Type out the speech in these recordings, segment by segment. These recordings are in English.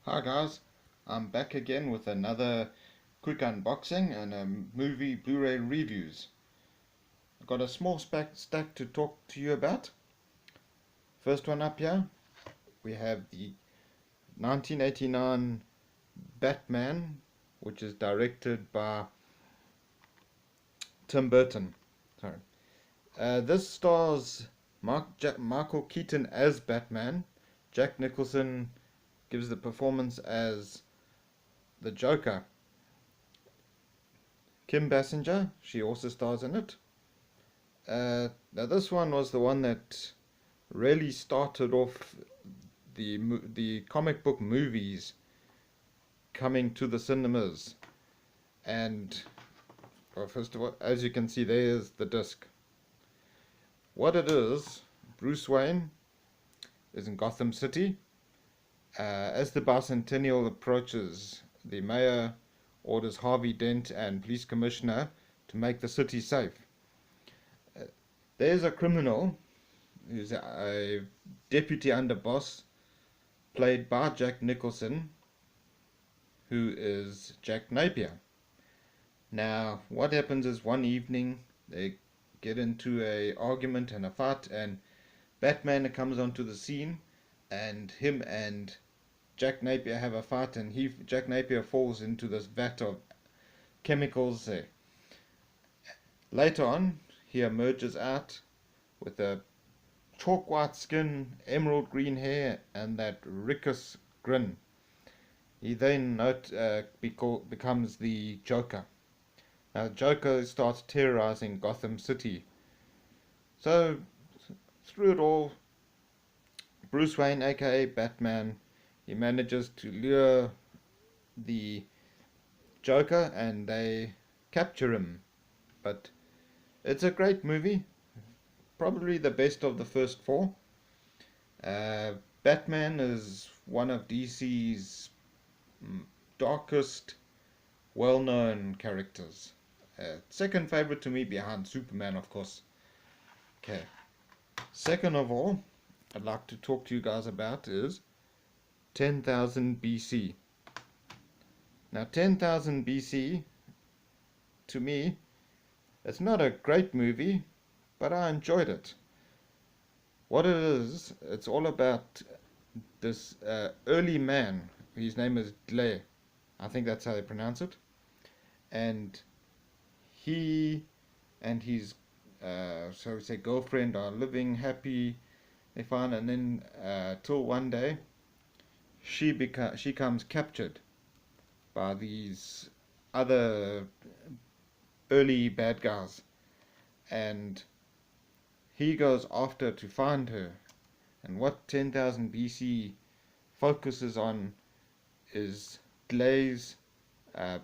Hi guys, I'm back again with another quick unboxing and a movie Blu-ray reviews. I've got a small stack to talk to you about. First one up here, we have the 1989 Batman, which is directed by Tim Burton. Sorry. This stars Michael Keaton as Batman. Jack Nicholson gives the performance as the Joker. Kim Basinger, she also stars in it. Now this one was the one that really started off the comic book movies coming to the cinemas. And well, first of all, as you can see, there's the disc. What it is, Bruce Wayne is in Gotham City. As the bicentennial approaches, the mayor orders Harvey Dent and police commissioner to make the city safe. There's a criminal who's a deputy underboss played by Jack Nicholson, who is Jack Napier. Now, what happens is one evening they get into a argument and a fight, and Batman comes onto the scene, and him and Jack Napier have a fight, and Jack Napier falls into this vat of chemicals there. Later on, he emerges out with a chalk white skin, emerald green hair, and that rickus grin. He then becomes the Joker. Now, Joker starts terrorizing Gotham City. So, through it all, Bruce Wayne, aka Batman, he manages to lure the Joker and they capture him. But it's a great movie, probably the best of the first four. Batman is one of DC's darkest, well-known characters. Second favorite to me behind Superman, of course. Okay. Second of all, I'd like to talk to you guys about is 10,000 BC. Now, 10,000 BC, to me, it's not a great movie, but I enjoyed it. What it is, it's all about this early man. His name is Gle. I think that's how they pronounce it. And he and his so we say girlfriend are living happy. They find, and then till one day she comes captured by these other early bad guys, and he goes after to find her. And what 10,000 BC focuses on is Glay's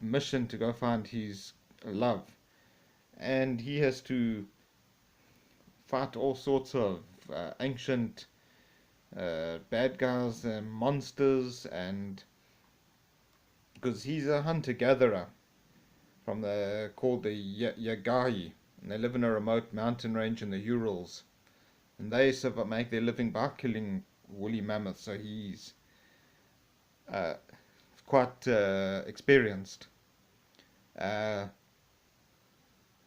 mission to go find his love, and he has to fight all sorts of ancient bad guys and monsters, and because he's a hunter-gatherer from called the Yagai, and they live in a remote mountain range in the Urals, and they make their living by killing woolly mammoths. So he's quite experienced.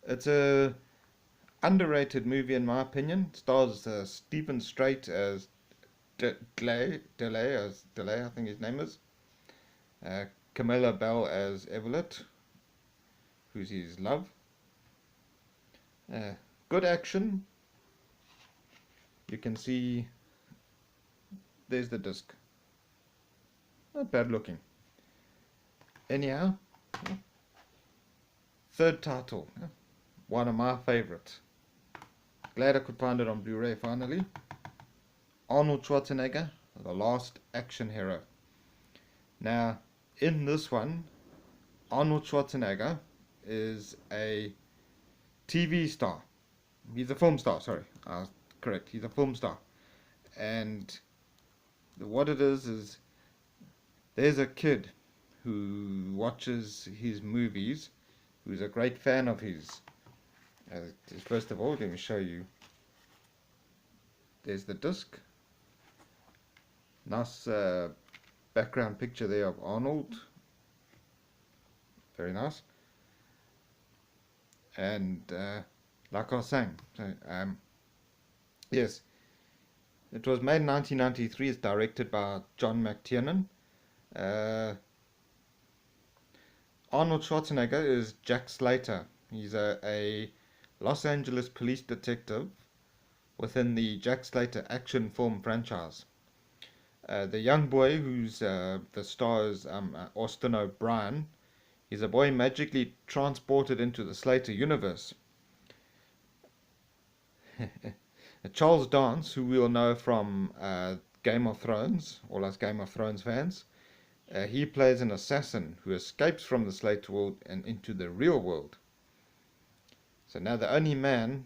It's a underrated movie in my opinion. It stars Stephen Strait as Delay, I think his name is. Camilla Bell as Evelyn, who's his love. Good action. You can see there's the disc. Not bad looking. Anyhow, third title, one of my favorites. Glad I could find it on Blu-ray finally. Arnold Schwarzenegger, The Last Action Hero. Now, in this one, Arnold Schwarzenegger is a TV star. He's a film star, sorry. Correct, he's a film star. And what it is there's a kid who watches his movies, who's a great fan of his. First of all, let me show you. There's the disc. Nice background picture there of Arnold. Very nice. And like I was saying, so, yes, it was made in 1993. It's directed by John McTiernan. Uh, Arnold Schwarzenegger is Jack Slater. He's a Los Angeles police detective within the Jack Slater action film franchise. The young boy who's the star is Austin O'Brien. He's a boy magically transported into the Slater universe. Charles Dance, who we'll know from Game of Thrones, all us Game of Thrones fans, he plays an assassin who escapes from the Slater world and into the real world. So now the only man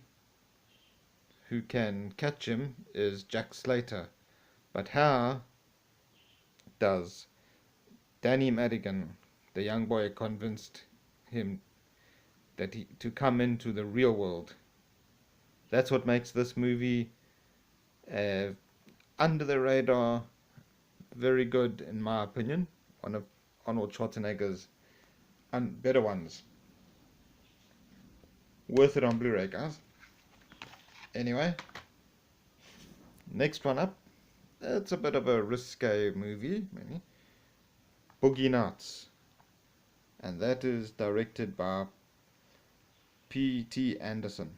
who can catch him is Jack Slater. But how does Danny Madigan, the young boy, convinced him that to come into the real world? That's what makes this movie under the radar, very good in my opinion. One of Arnold Schwarzenegger's better ones. Worth it on Blu-ray, guys. Anyway, next one up. It's a bit of a risque movie, maybe. Boogie Nuts. And that is directed by P.T. Anderson.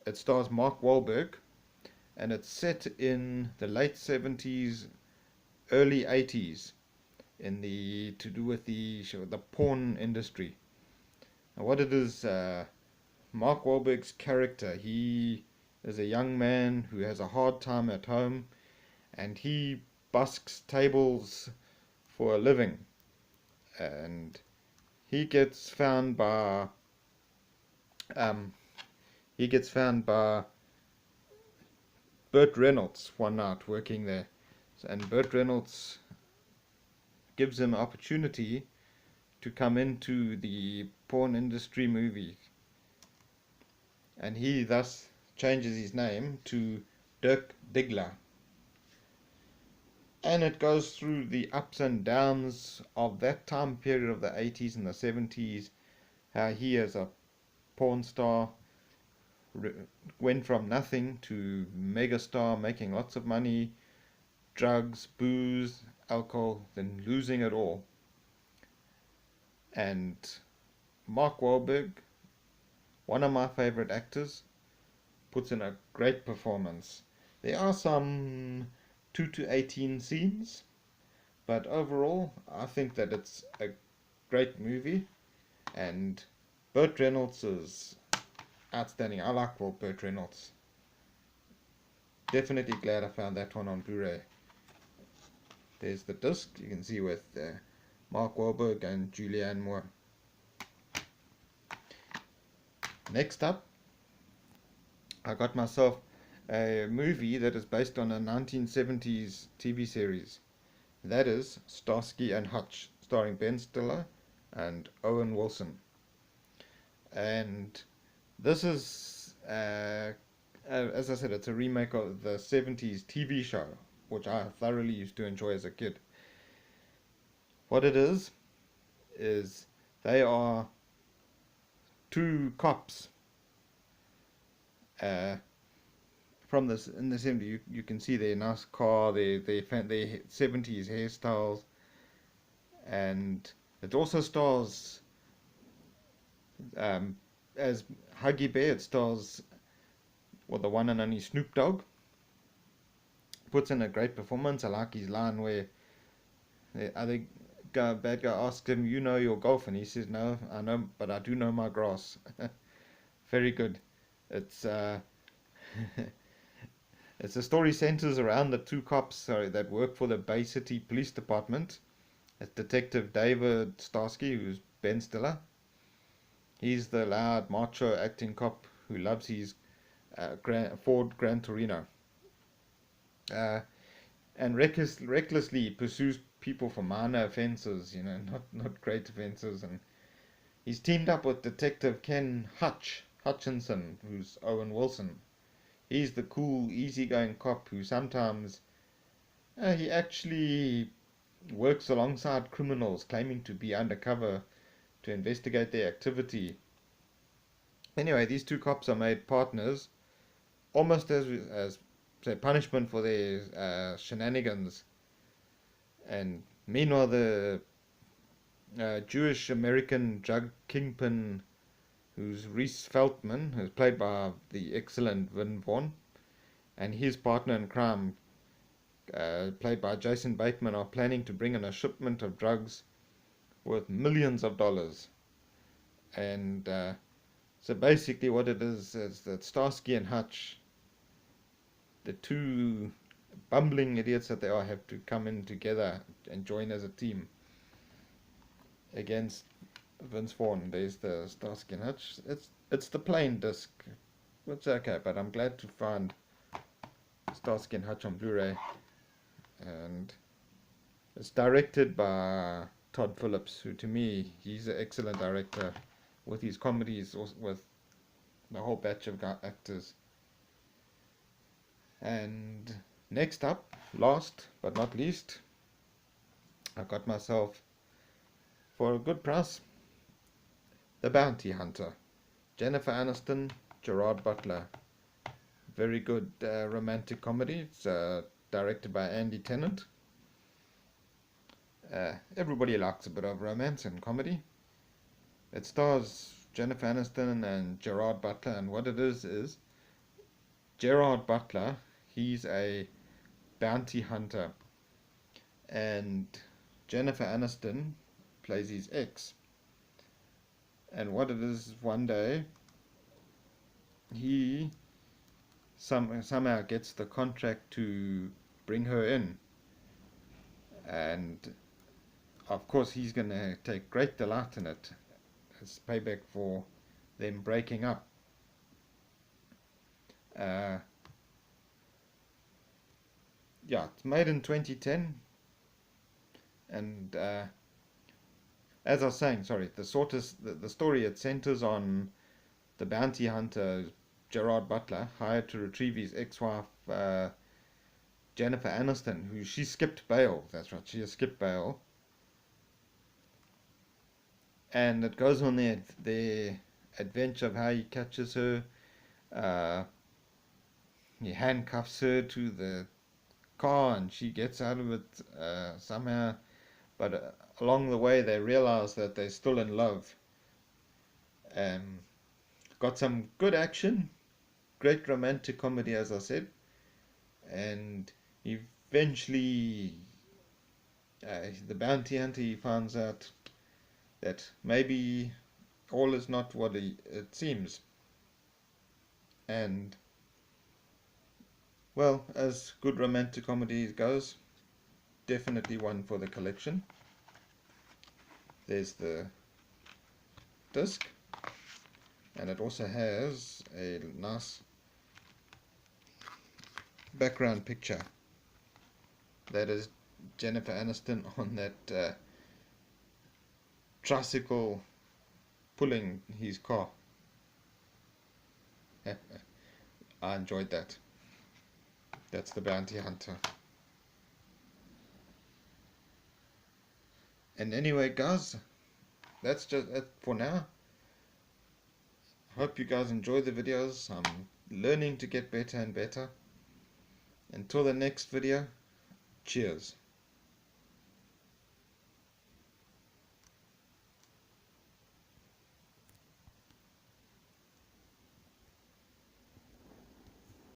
It stars Mark Wahlberg, and it's set in the late 70s, early 80s, to do with the porn industry. Now what it is, Mark Wahlberg's character, he is a young man who has a hard time at home, and he busks tables for a living, and he gets found by Burt Reynolds one night working there, and Burt Reynolds gives him an opportunity to come into the porn industry movie, and he thus changes his name to Dirk Diggler. And it goes through the ups and downs of that time period of the 80s and the 70s, how he as a porn star went from nothing to megastar, making lots of money, drugs, booze, alcohol, then losing it all. And Mark Wahlberg, one of my favorite actors, puts in a great performance. There are some 2 to 18 scenes, but overall I think that it's a great movie, and Burt Reynolds is outstanding. I like Burt Reynolds. Definitely glad I found that one on Blu-ray. There's the disc, you can see with Mark Wahlberg and Julianne Moore. Next up, I got myself a movie that is based on a 1970s TV series. That is Starsky and Hutch, starring Ben Stiller and Owen Wilson. And this is, as I said, it's a remake of the 70s TV show, which I thoroughly used to enjoy as a kid. What it is they are two cops from this in the 70s. You can see their nice car, their 70s hairstyles, and it also stars as Huggy Bear. It stars the one and only Snoop Dogg. Puts in a great performance. I like his line where the other bad guy asks him, "You know your golf?" and he says, "No, I know, but I do know my grass." Very good. It's it's the story centers around the two cops that work for the Bay City Police Department. It's Detective David Starsky, who's Ben Stiller. He's the loud, macho acting cop who loves his Ford Gran Torino, and recklessly pursues people for minor offences, not great offences. And he's teamed up with Detective Ken Hutchinson, who's Owen Wilson. He's the cool, easygoing cop who sometimes he actually works alongside criminals claiming to be undercover to investigate their activity. Anyway, these two cops are made partners, almost as say punishment for their shenanigans. And meanwhile, the Jewish American drug kingpin, who's Reese Feltman, who's played by the excellent Vin Vaughn, and his partner in crime, played by Jason Bateman, are planning to bring in a shipment of drugs worth millions of dollars. And so basically, what it is that Starsky and Hutch, the two bumbling idiots that they are, have to come in together and join as a team against Vince Vaughn. There's the Starsky and Hutch. It's the plain disc. It's okay, but I'm glad to find Starsky and Hutch on Blu-ray, and it's directed by Todd Phillips, who to me, he's an excellent director with his comedies, with the whole batch of actors. And next up, last but not least, I got myself, for a good price, The Bounty Hunter. Jennifer Aniston, Gerard Butler. Very good romantic comedy. It's directed by Andy Tennant. Everybody likes a bit of romance and comedy. It stars Jennifer Aniston and Gerard Butler, and what it is Gerard Butler, he's a bounty hunter, and Jennifer Aniston plays his ex. And what it is, one day he somehow gets the contract to bring her in, and of course he's going to take great delight in it as payback for them breaking up. Yeah, it's made in 2010, and as I was saying, sorry, the story, it centers on the bounty hunter Gerard Butler, hired to retrieve his ex-wife Jennifer Aniston, who she skipped bail. That's right, she has skipped bail, and it goes on their adventure of how he catches her. He handcuffs her to the car, and she gets out of it somehow. But along the way, they realize that they're still in love. Got some good action, great romantic comedy, as I said, and eventually, the bounty hunter, he finds out that maybe all is not what it seems. And, well, as good romantic comedy goes, definitely one for the collection. There's the disc, and it also has a nice background picture. That is Jennifer Aniston on that tricycle pulling his car. I enjoyed that. That's The Bounty Hunter. And anyway, guys, that's just it for now. Hope you guys enjoy the videos. I'm learning to get better and better. Until the next video, cheers.